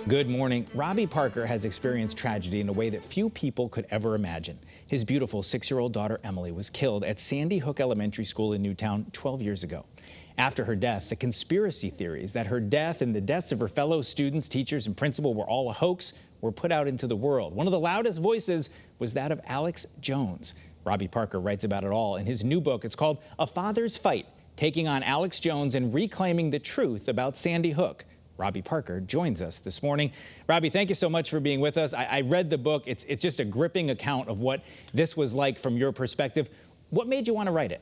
Good morning. Robbie Parker has experienced tragedy in a way that few people could ever imagine. His beautiful 6-year-old daughter, Emily, was killed at Sandy Hook Elementary School in Newtown 12 years ago. After her death, the conspiracy theories that her death and the deaths of her fellow students, teachers, and principal were all a hoax were put out into the world. One of the loudest voices was that of Alex Jones. Robbie Parker writes about it all in his new book. It's called A Father's Fight, taking on Alex Jones and reclaiming the truth about Sandy Hook. Robbie Parker joins us this morning. Robbie, thank you so much for being with us. I read the book. It's just a gripping account of what this was like from your perspective. What made you want to write it?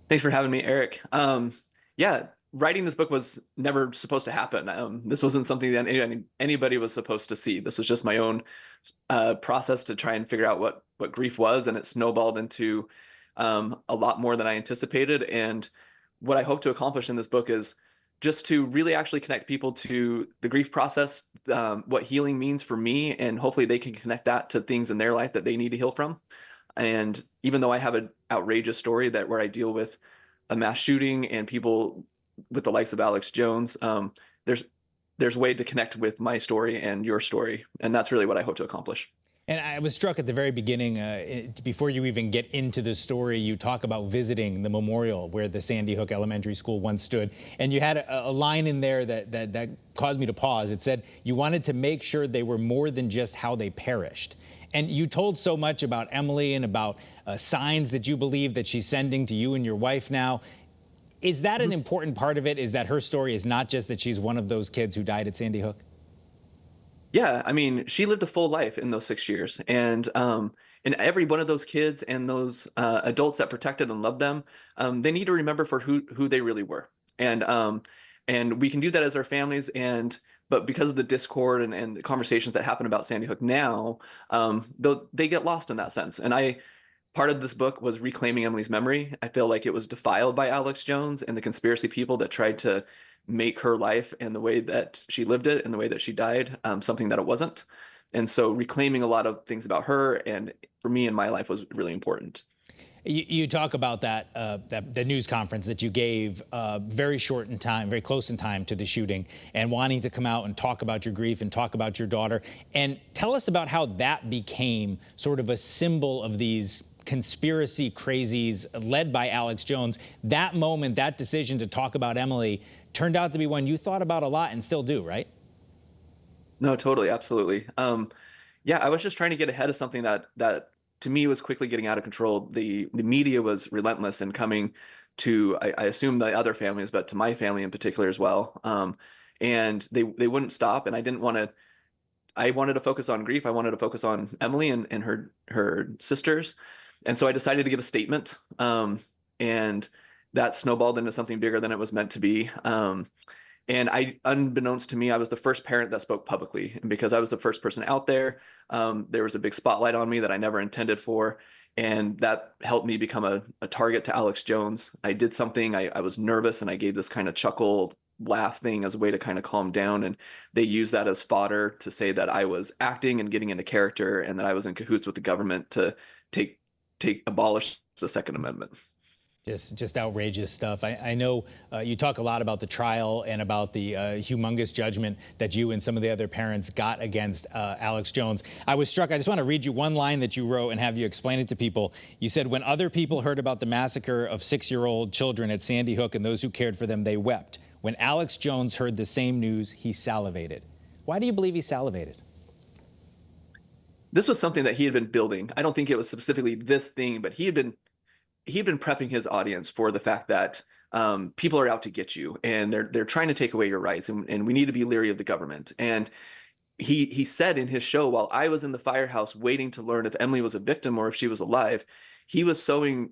Thanks for having me, Eric. Yeah, writing this book was never supposed to happen. This wasn't something that anybody was supposed to see. This was just my own process to try and figure out what grief was, and it snowballed into a lot more than I anticipated. And what I hope to accomplish in this book is just to really actually connect people to the grief process, what healing means for me, and hopefully they can connect that to things in their life that they need to heal from. And even though I have an outrageous story where I deal with a mass shooting and people with the likes of Alex Jones, there's a way to connect with my story and your story, and that's really what I hope to accomplish. And I was struck at the very beginning, before you even get into the story, you talk about visiting the memorial where the Sandy Hook Elementary School once stood. And you had a line in there that caused me to pause. It said, you wanted to make sure they were more than just how they perished. And you told so much about Emily and about signs that you believe that she's sending to you and your wife now. Is that an important part of it? Is that her story is not just that she's one of those kids who died at Sandy Hook? Yeah, I mean, she lived a full life in those 6 years, and every one of those kids and those adults that protected and loved them, they need to remember for who they really were, and we can do that as our families, but because of the discord and the conversations that happen about Sandy Hook now, they get lost in that sense. And part of this book was reclaiming Emily's memory. I feel like it was defiled by Alex Jones and the conspiracy people that tried to make her life and the way that she lived it and the way that she died something that it wasn't. And so reclaiming a lot of things about her and for me in my life was really important. You talk about the news conference that you gave very short in time, very close in time to the shooting, and wanting to come out and talk about your grief and talk about your daughter. And tell us about how that became sort of a symbol of these conspiracy crazies led by Alex Jones. That moment, that decision to talk about Emily turned out to be one you thought about a lot and still do, right? No, totally, absolutely. Yeah, I was just trying to get ahead of something that to me was quickly getting out of control. The media was relentless in coming to, I assume the other families, but to my family in particular as well. And they wouldn't stop, and I wanted to focus on grief. I wanted to focus on Emily and her sisters. And so I decided to give a statement, and that snowballed into something bigger than it was meant to be. And unbeknownst to me, I was the first parent that spoke publicly. And because I was the first person out there, there was a big spotlight on me that I never intended for. And that helped me become a target to Alex Jones. I did something, I was nervous, and I gave this kind of chuckle laugh thing as a way to kind of calm down. And they used that as fodder to say that I was acting and getting into character and that I was in cahoots with the government to abolish the Second Amendment. Just outrageous stuff. I know you talk a lot about the trial and about the humongous judgment that you and some of the other parents got against Alex Jones. I was struck. I just want to read you one line that you wrote and have you explain it to people. You said, when other people heard about the massacre of 6-year-old children at Sandy Hook and those who cared for them, they wept. When Alex Jones heard the same news, he salivated. Why do you believe he salivated? This was something that he had been building. I don't think it was specifically this thing, but he had been prepping his audience for the fact that people are out to get you, and they're trying to take away your rights, and we need to be leery of the government. And he said in his show, while I was in the firehouse waiting to learn if Emily was a victim or if she was alive, he was sowing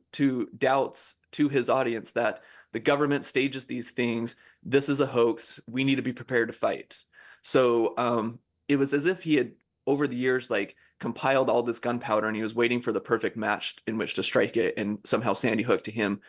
doubts to his audience that the government stages these things. This is a hoax. We need to be prepared to fight. So it was as if he had, over the years, like compiled all this gunpowder, and he was waiting for the perfect match in which to strike it. And somehow Sandy Hook to him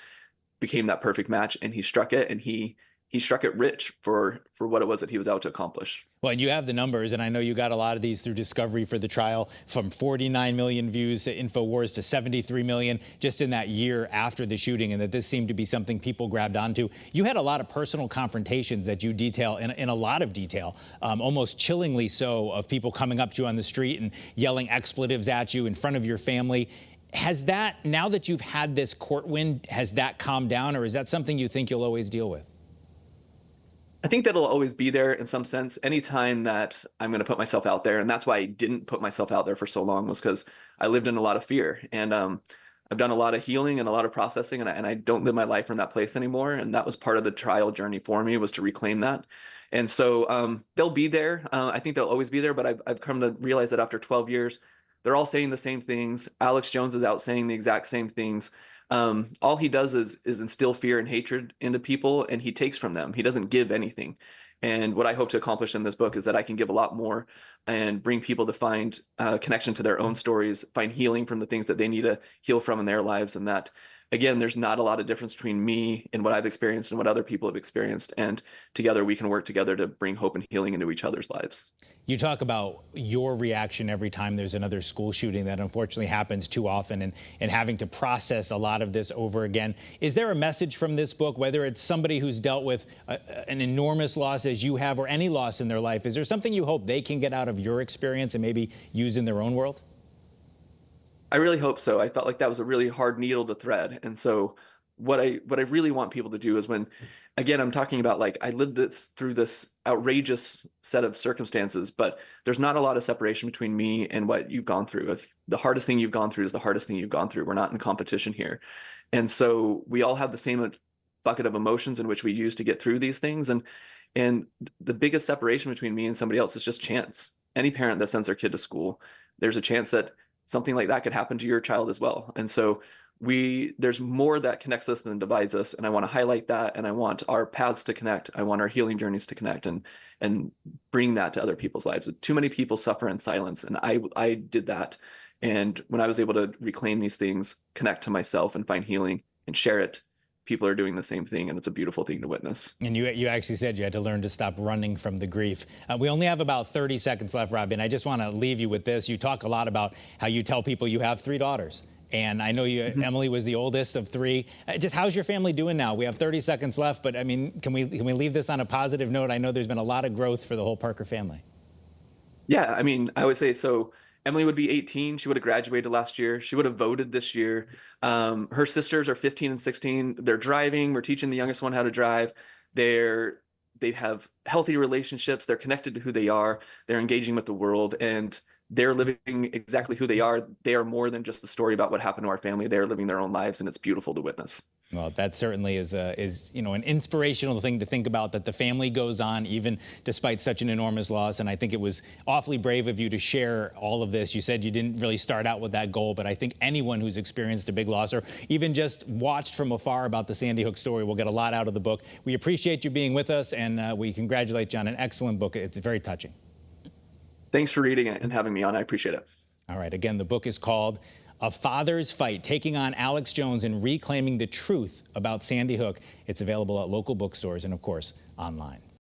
became that perfect match, and he struck it, and he he struck it rich for what it was that he was out to accomplish. Well, and you have the numbers, and I know you got a lot of these through Discovery for the trial, from 49 million views to InfoWars to 73 million just in that year after the shooting, and that this seemed to be something people grabbed onto. You had a lot of personal confrontations that you detail in a lot of detail, almost chillingly so, of people coming up to you on the street and yelling expletives at you in front of your family. Has that, now that you've had this court win, has that calmed down, or is that something you think you'll always deal with? I think that'll always be there in some sense. Anytime that I'm going to put myself out there, and that's why I didn't put myself out there for so long, was because I lived in a lot of fear, and I've done a lot of healing and a lot of processing, and I don't live my life from that place anymore. And that was part of the trial journey for me, was to reclaim that. And so they'll be there. I think they'll always be there, but I've come to realize that after 12 years, they're all saying the same things. Alex Jones is out saying the exact same things. All he does is instill fear and hatred into people, and he takes from them. He doesn't give anything. And what I hope to accomplish in this book is that I can give a lot more and bring people to find connection to their own stories, find healing from the things that they need to heal from in their lives. And that, again, there's not a lot of difference between me and what I've experienced and what other people have experienced. And together we can work together to bring hope and healing into each other's lives. You talk about your reaction every time there's another school shooting that unfortunately happens too often, and having to process a lot of this over again. Is there a message from this book, whether it's somebody who's dealt with an enormous loss as you have, or any loss in their life? Is there something you hope they can get out of your experience and maybe use in their own world? I really hope so. I felt like that was a really hard needle to thread. And so what I really want people to do is, when, again, I'm talking about, like, I lived through this outrageous set of circumstances, but there's not a lot of separation between me and what you've gone through. If the hardest thing you've gone through is the hardest thing you've gone through, we're not in competition here. And so we all have the same bucket of emotions in which we use to get through these things. And the biggest separation between me and somebody else is just chance. Any parent that sends their kid to school, there's a chance that something like that could happen to your child as well. And so there's more that connects us than divides us. And I want to highlight that. And I want our paths to connect. I want our healing journeys to connect, and bring that to other people's lives. Too many people suffer in silence. And I did that. And when I was able to reclaim these things, connect to myself and find healing and share it, people are doing the same thing. And it's a beautiful thing to witness. And you actually said you had to learn to stop running from the grief. We only have about 30 seconds left, Robbie, and I just want to leave you with this. You talk a lot about how you tell people you have 3 daughters. And I know Emily was the oldest of 3. Just how's your family doing now? We have 30 seconds left, but I mean, can we leave this on a positive note? I know there's been a lot of growth for the whole Parker family. Yeah, I mean, I would say so. Emily would be 18. She would have graduated last year. She would have voted this year. Her sisters are 15 and 16. They're driving. We're teaching the youngest one how to drive. They have healthy relationships. They're connected to who they are. They're engaging with the world, and they're living exactly who they are. They are more than just the story about what happened to our family. They're living their own lives, and it's beautiful to witness. Well, that certainly is an inspirational thing to think about, that the family goes on even despite such an enormous loss. And I think it was awfully brave of you to share all of this. You said you didn't really start out with that goal, but I think anyone who's experienced a big loss, or even just watched from afar about the Sandy Hook story, will get a lot out of the book. We appreciate you being with us, and we congratulate you on an excellent book. It's very touching. Thanks for reading it and having me on. I appreciate it. All right. Again, the book is called A Father's Fight, Taking on Alex Jones and Reclaiming the Truth About Sandy Hook. It's available at local bookstores and, of course, online.